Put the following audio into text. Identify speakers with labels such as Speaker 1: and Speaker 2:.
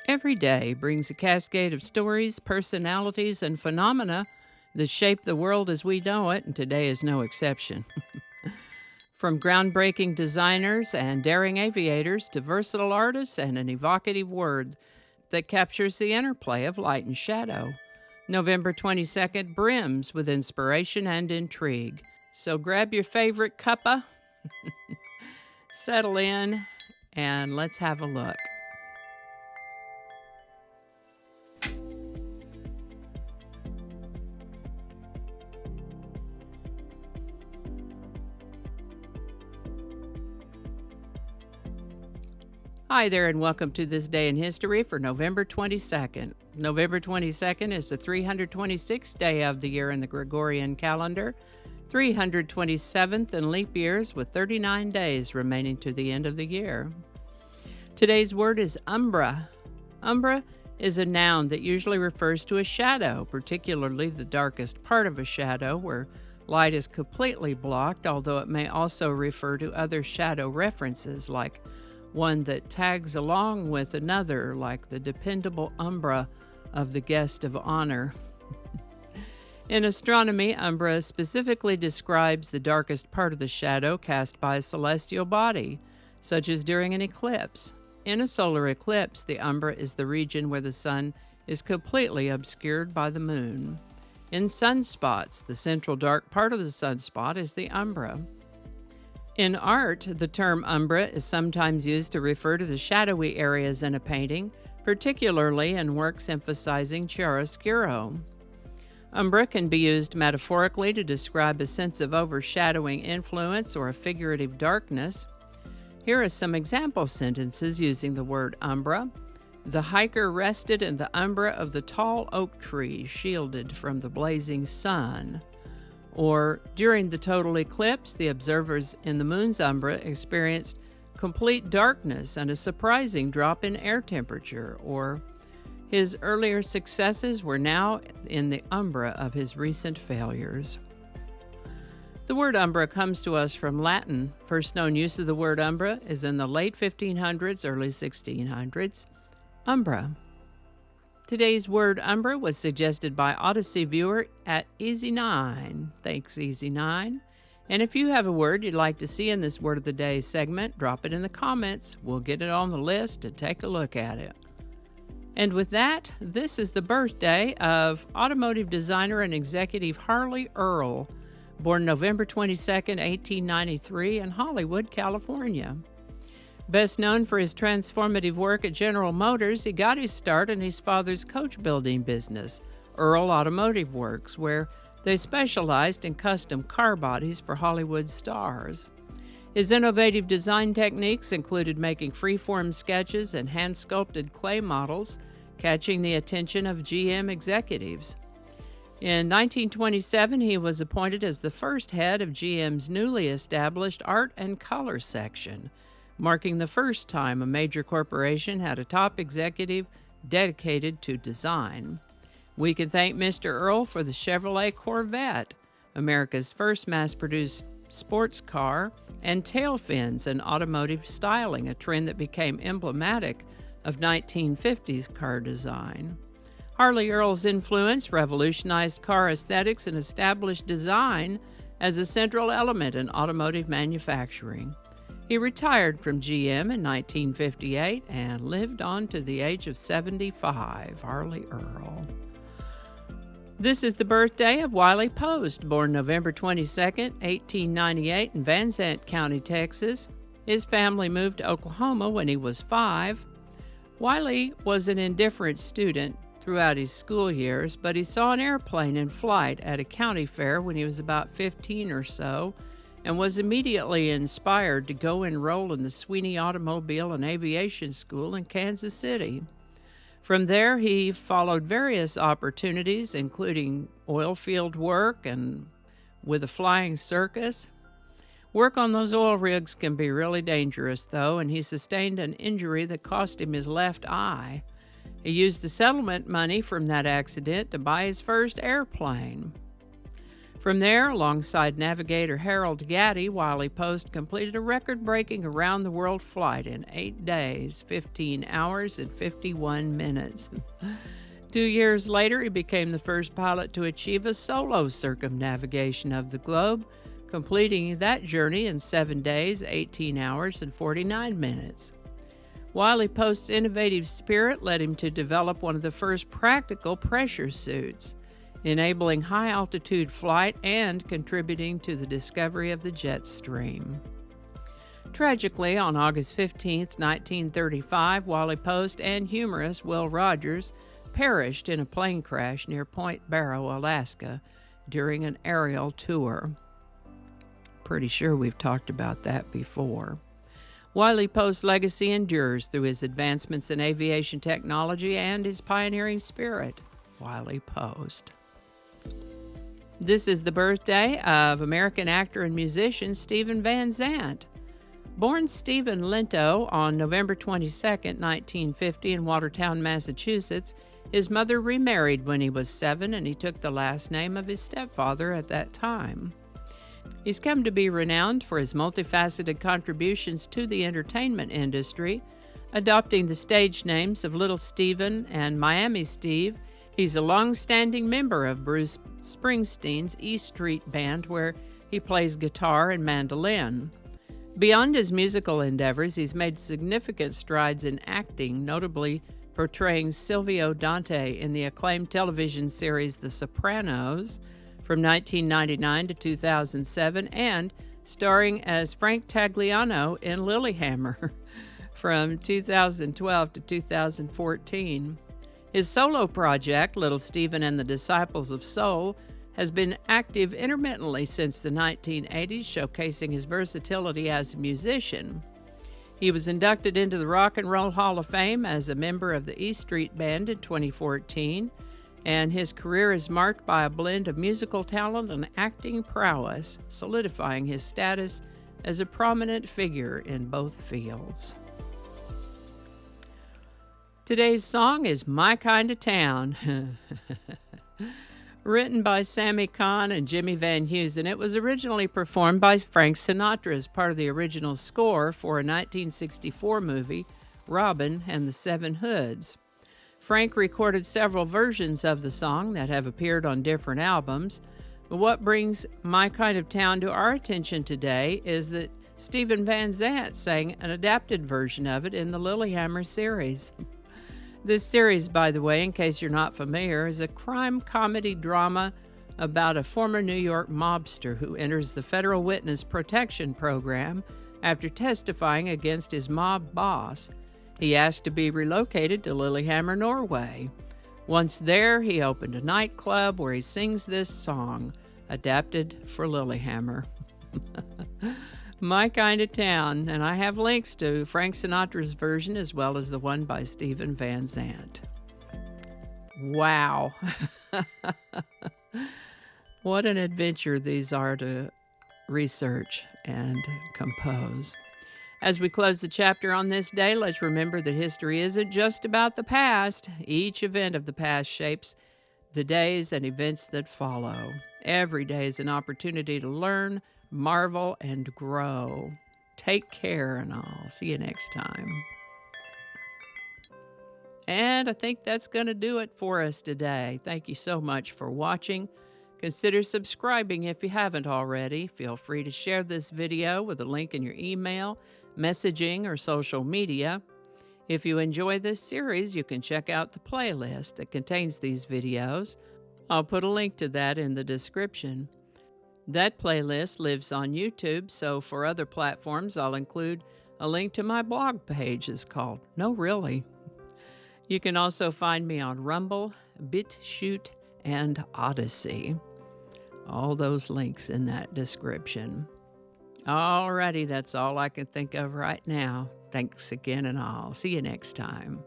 Speaker 1: Every day brings a cascade of stories, personalities, and phenomena that shape the world as we know it, and today is no exception. From groundbreaking designers and daring aviators to versatile artists and an evocative word that captures the interplay of light and shadow. November 22nd brims with inspiration and intrigue. So grab your favorite cuppa, settle in, and let's have a look. Hi there, and welcome to This Day in History for November 22nd. November 22nd is the 326th day of the year in the Gregorian calendar, 327th in leap years, with 39 days remaining to the end of the year. Today's word is umbra. Umbra is a noun that usually refers to a shadow, particularly the darkest part of a shadow where light is completely blocked, although it may also refer to other shadow references like one that tags along with another, like the dependable umbra of the guest of honor. In astronomy, umbra specifically describes the darkest part of the shadow cast by a celestial body, such as during an eclipse. In a solar eclipse, the umbra is the region where the sun is completely obscured by the moon. In sunspots, the central dark part of the sunspot is the umbra. In art, the term umbra is sometimes used to refer to the shadowy areas in a painting, particularly in works emphasizing chiaroscuro. Umbra can be used metaphorically to describe a sense of overshadowing influence or a figurative darkness. Here are some example sentences using the word umbra. The hiker rested in the umbra of the tall oak tree, shielded from the blazing sun. Or, during the total eclipse, the observers in the moon's umbra experienced complete darkness and a surprising drop in air temperature. Or, his earlier successes were now in the umbra of his recent failures. The word umbra comes to us from Latin. First known use of the word umbra is in the late 1500s, early 1600s. Umbra. Today's word umbra was suggested by Odyssey viewer at Easy9. Thanks, Easy9. And if you have a word you'd like to see in this Word of the Day segment, drop it in the comments. We'll get it on the list to take a look at it. And with that, this is the birthday of automotive designer and executive Harley Earl, born November 22nd, 1893 in Hollywood, California. Best known for his transformative work at General Motors, he got his start in his father's coach building business, Earl Automotive Works, where they specialized in custom car bodies for Hollywood stars. His innovative design techniques included making freeform sketches and hand-sculpted clay models, catching the attention of GM executives. In 1927, he was appointed as the first head of GM's newly established Art and Color section, marking the first time a major corporation had a top executive dedicated to design. We can thank Mr. Earl for the Chevrolet Corvette, America's first mass-produced sports car, and tail fins and automotive styling, a trend that became emblematic of 1950s car design. Harley Earl's influence revolutionized car aesthetics and established design as a central element in automotive manufacturing. He retired from GM in 1958 and lived on to the age of 75. Harley Earl. This is the birthday of Wiley Post, born November 22nd, 1898 in Zandt County, Texas. His family moved to Oklahoma when he was 5. Wiley was an indifferent student throughout his school years, but he saw an airplane in flight at a county fair when he was about 15 or so, and was immediately inspired to go enroll in the Sweeney Automobile and Aviation School in Kansas City. From there, he followed various opportunities, including oil field work and with a flying circus. Work on those oil rigs can be really dangerous, though, and he sustained an injury that cost him his left eye. He used the settlement money from that accident to buy his first airplane. From there, alongside navigator Harold Gatty, Wiley Post completed a record-breaking around-the-world flight in 8 days, 15 hours, and 51 minutes. 2 years later, he became the first pilot to achieve a solo circumnavigation of the globe, completing that journey in 7 days, 18 hours, and 49 minutes. Wiley Post's innovative spirit led him to develop one of the first practical pressure suits, enabling high-altitude flight and contributing to the discovery of the jet stream. Tragically, on August 15, 1935, Wiley Post and humorist Will Rogers perished in a plane crash near Point Barrow, Alaska, during an aerial tour. Pretty sure we've talked about that before. Wiley Post's legacy endures through his advancements in aviation technology and his pioneering spirit. Wiley Post. This is the birthday of American actor and musician Stephen Van Zandt. Born Stephen Linto on November 22, 1950 in Watertown, Massachusetts, his mother remarried when he was 7 and he took the last name of his stepfather at that time. He's come to be renowned for his multifaceted contributions to the entertainment industry, adopting the stage names of Little Steven and Miami Steve. He's a long-standing member of Bruce Springsteen's E Street Band, where he plays guitar and mandolin. Beyond his musical endeavors, he's made significant strides in acting, notably portraying Silvio Dante in the acclaimed television series The Sopranos from 1999 to 2007, and starring as Frank Tagliano in Lilyhammer from 2012 to 2014. His solo project, Little Steven and the Disciples of Soul, has been active intermittently since the 1980s, showcasing his versatility as a musician. He was inducted into the Rock and Roll Hall of Fame as a member of the E Street Band in 2014, and his career is marked by a blend of musical talent and acting prowess, solidifying his status as a prominent figure in both fields. Today's song is My Kind of Town, written by Sammy Cahn and Jimmy Van Heusen. It was originally performed by Frank Sinatra as part of the original score for a 1964 movie, Robin and the Seven Hoods. Frank recorded several versions of the song that have appeared on different albums, but what brings My Kind of Town to our attention today is that Stephen Van Zandt sang an adapted version of it in the Lilyhammer series. This series, by the way, in case you're not familiar, is a crime comedy drama about a former New York mobster who enters the Federal Witness Protection Program after testifying against his mob boss. He asked to be relocated to Lillehammer, Norway. Once there, he opened a nightclub where he sings this song, adapted for Lilyhammer. My Kind of Town, and I have links to Frank Sinatra's version as well as the one by Stephen Van Zandt. Wow. What an adventure these are to research and compose. As we close the chapter on this day, let's remember that history isn't just about the past. Each event of the past shapes the days and events that follow. Every day is an opportunity to learn, marvel, and grow. Take care, and I'll see you next time. And I think that's going to do it for us today. Thank you so much for watching. Consider subscribing if you haven't already. Feel free to share this video with a link in your email, messaging, or social media. If you enjoy this series, you can check out the playlist that contains these videos. I'll put a link to that in the description. That playlist lives on YouTube, so for other platforms, I'll include a link to my blog page. It's called No Really. You can also find me on Rumble, BitChute, and Odyssey. All those links in that description. Alrighty, that's all I can think of right now. Thanks again, and I'll see you next time.